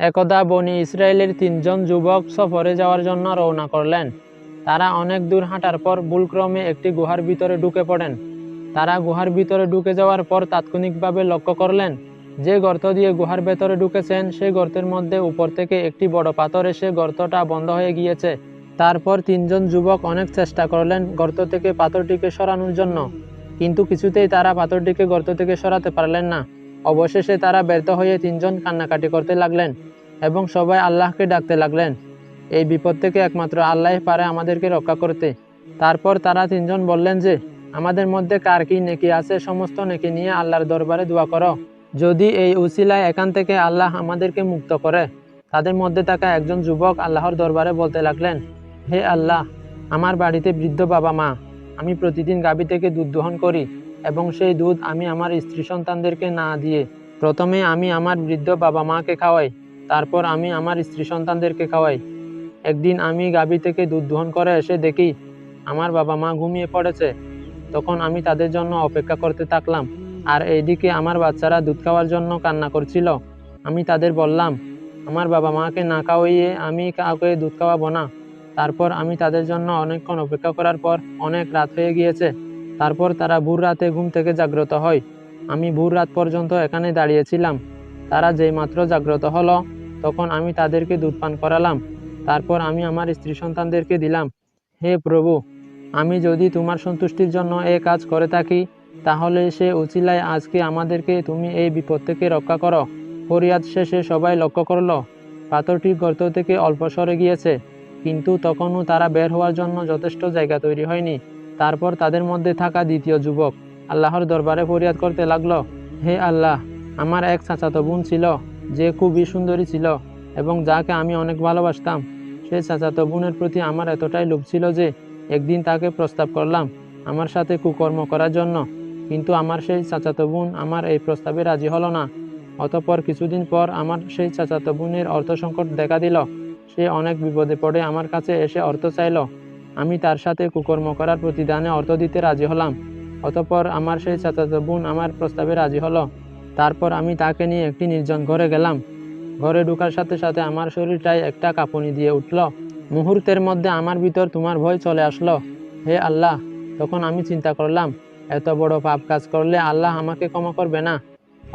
একদা বনি ইসরায়েলের 3জন যুবক সফরে যাওয়ার জন্য রওনা করলেন। তারা অনেক দূর হাঁটার পর ভুলক্রমে একটি গুহার ভিতরে ঢুকে পড়েন। তারা গুহার ভিতরে ঢুকে যাওয়ার পর তাৎক্ষণিকভাবে লক্ষ্য করলেন যে গর্ত দিয়ে গুহার ভেতরে ঢুকেছেন সেই গর্তের মধ্যে উপর থেকে একটি বড় পাথর এসে গর্তটা বন্ধ হয়ে গিয়েছে। তারপর 3জন যুবক অনেক চেষ্টা করলেন গর্ত থেকে পাথরটিকে সরানোর জন্য, কিন্তু কিছুতেই তারা পাথরটিকে গর্ত থেকে সরাতে পারলেন না। অবশেষে তারা ব্যর্থ হয়ে 3জন কান্নাকাটি করতে লাগলেন এবং সবাই আল্লাহকে ডাকতে লাগলেন। এই বিপদ থেকে একমাত্র আল্লাহই পারে আমাদেরকে রক্ষা করতে। তারপর তারা 3জন বললেন যে, আমাদের মধ্যে কার কি নেকি আছে সমস্ত নেকি নিয়ে আল্লাহর দরবারে দোয়া করো। যদি এই উসিলায় এখান থেকে আল্লাহ আমাদেরকে মুক্ত করে। তাদের মধ্যে থাকা একজন যুবক আল্লাহর দরবারে বলতে লাগলেন, হে আল্লাহ, আমার বাড়িতে বৃদ্ধ বাবা মা। আমি প্রতিদিন গাভী থেকে দুধ দহন করি এবং সেই দুধ আমি আমার স্ত্রী সন্তানদেরকে না দিয়ে প্রথমে আমি আমার বৃদ্ধ বাবা মাকে খাওয়াই, তারপর আমি আমার স্ত্রী সন্তানদেরকে খাওয়াই। একদিন আমি গাভী থেকে দুধ দহন করে এসে দেখি আমার বাবা মা ঘুমিয়ে পড়েছে। তখন আমি তাদের জন্য অপেক্ষা করতে থাকলাম, আর এইদিকে আমার বাচ্চারা দুধ খাওয়ার জন্য কান্না করছিল। আমি তাদের বললাম, আমার বাবা মাকে না খাওয়াইয়ে আমি কাউকে দুধ খাওয়াবো না। তারপর আমি তাদের জন্য অনেকক্ষণ অপেক্ষা করার পর অনেক রাত হয়ে গিয়েছে। তারপর তারা ভোর রাতে ঘুম থেকে জাগ্রত হয়। আমি ভোর রাত পর্যন্ত এখানে দাঁড়িয়েছিলাম। তারা যেই মাত্র জাগ্রত হলো তখন আমি তাদেরকে দুধ পান করালাম। তারপর আমি আমার স্ত্রী সন্তানদেরকে দিলাম। হে প্রভু, আমি যদি তোমার সন্তুষ্টির জন্য এই কাজ করে থাকি তাহলে সে উছিলায় আজকে আমাদেরকে তুমি এই বিপদ থেকে রক্ষা করো। ফরিয়াদ শেষে সবাই লক্ষ্য করল পাথরটি গর্ত থেকে অল্প সরে গিয়েছে, কিন্তু তখনও তারা বের হওয়ার জন্য যথেষ্ট জায়গা তৈরি হয়নি। তারপর তাদের মধ্যে থাকা দ্বিতীয় যুবক আল্লাহর দরবারে ফরিয়াদ করতে লাগলো, হে আল্লাহ, আমার এক চাচাতো বোন ছিল যে খুবই সুন্দরী ছিল এবং যাকে আমি অনেক ভালোবাসতাম। সেই চাচাতো বোনের প্রতি আমার এতটাই লোভ ছিল যে একদিন তাকে প্রস্তাব করলাম আমার সাথে কুকর্ম করার জন্য, কিন্তু আমার সেই চাচাতো বোন আমার এই প্রস্তাবে রাজি হলো না। অতঃপর কিছুদিন পর আমার সেই চাচাতো বোনের অর্থ সংকট দেখা দিল। সে অনেক বিপদে পড়ে আমার কাছে এসে অর্থ চাইল। আমি তার সাথে কুকর্ম করার প্রতিদানে অর্থ দিতে রাজি হলাম। অতঃপর আমার সেই চাচাতো বোন আমার প্রস্তাবে রাজি হলো। তারপর আমি তাকে নিয়ে একটি নির্জন ঘরে গেলাম। ঘরে ঢোকার সাথে সাথে আমার শরীরটায় একটা কাঁপুনি দিয়ে উঠল। মুহূর্তের মধ্যে আমার ভিতর তোমার ভয় চলে আসলো, হে আল্লাহ। তখন আমি চিন্তা করলাম, এত বড় পাপ কাজ করলে আল্লাহ আমাকে ক্ষমা করবে না।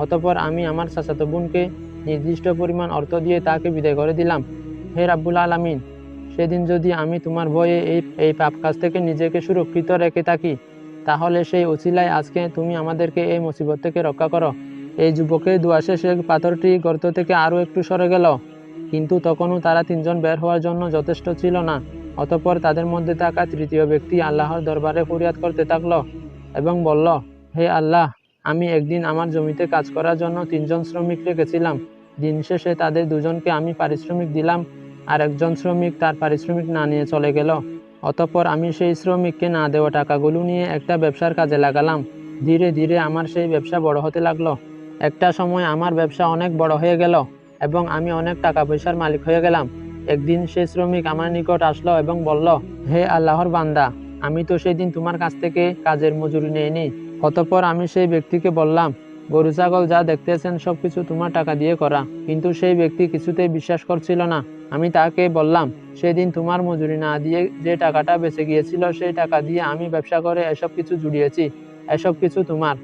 অতঃপর আমি আমার চাচাতো বোনকে নির্দিষ্ট পরিমাণ অর্থ দিয়ে তাকে বিদায় করে দিলাম। হে রাব্বুল আলামিন, সেদিন যদি আমি তোমার ভয়ে এই পাপ কাজ থেকে নিজেকে সুরক্ষিত রেখে থাকি তাহলে সেই উছিলায় আজকে তুমি আমাদেরকে এই মুসিবত থেকে রক্ষা করো। এই যুবকের দোয়া শেষে পাথরটি গর্ত থেকে আরও একটু সরে গেল, কিন্তু তখনও তারা 3জন বের হওয়ার জন্য যথেষ্ট ছিল না। অতঃপর তাদের মধ্যে থাকা তৃতীয় ব্যক্তি আল্লাহর দরবারে ফরিয়াদ করতে থাকলো এবং বলল, হে আল্লাহ, আমি একদিন আমার জমিতে কাজ করার জন্য 3জন শ্রমিক রেখেছিলাম। দিন শেষে তাদের 2জনকে আমি পারিশ্রমিক দিলাম, আর একজন শ্রমিক তার পারিশ্রমিক না নিয়ে চলে গেল। অতঃপর আমি সেই শ্রমিককে না দেওয়া টাকাগুলো নিয়ে একটা ব্যবসার কাজে লাগালাম। ধীরে ধীরে আমার সেই ব্যবসা বড় হতে লাগলো। একটা সময় আমার ব্যবসা অনেক বড় হয়ে গেল এবং আমি অনেক টাকা পয়সার মালিক হয়ে গেলাম। একদিন সেই শ্রমিক আমার নিকট আসলো এবং বলল, হে আল্লাহর বান্দা, আমি তো সেই দিন তোমার কাছ থেকে কাজের মজুরি নেইনি। অতঃপর আমি সেই ব্যক্তিকে বললাম, গরু ছাগল যা দেখতেছেন সবকিছু তোমার টাকা দিয়ে করা। কিন্তু সেই ব্যক্তি কিছুতেই বিশ্বাস করছিল না। আমি তাকে বললাম, সেদিন তোমার মজুরি না দিয়ে যে টাকাটা বেঁচে গিয়েছিল সেই টাকা দিয়ে আমি ব্যবসা করে এসব কিছু জুড়িয়েছি, এসব কিছু তোমার।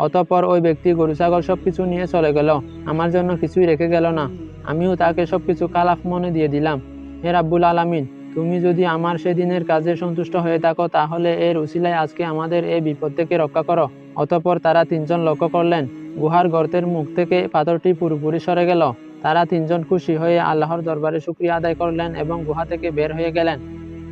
অতঃপর ওই ব্যক্তি গরু ছাগল সবকিছু নিয়ে চলে গেল, আমার জন্য কিছুই রেখে গেল না। আমিও তাকে সবকিছু কালাফ মনে দিয়ে দিলাম। হে রাব্বুল আলামিন, তুমি যদি আমার সেদিনের কাজে সন্তুষ্ট হয়ে থাকো তাহলে এর উসিলায় আজকে আমাদের এই বিপদ থেকে রক্ষা করো। অতঃপর তারা 3জন লক্ষ্য করলেন গুহার গর্তের মুখ থেকে পাথরটি পুরোপুরি সরে গেল। তারা 3জন খুশি হয়ে আল্লাহর দরবারে শুকরিয়া আদায় করলেন এবং গুহা থেকে বের হয়ে গেলেন।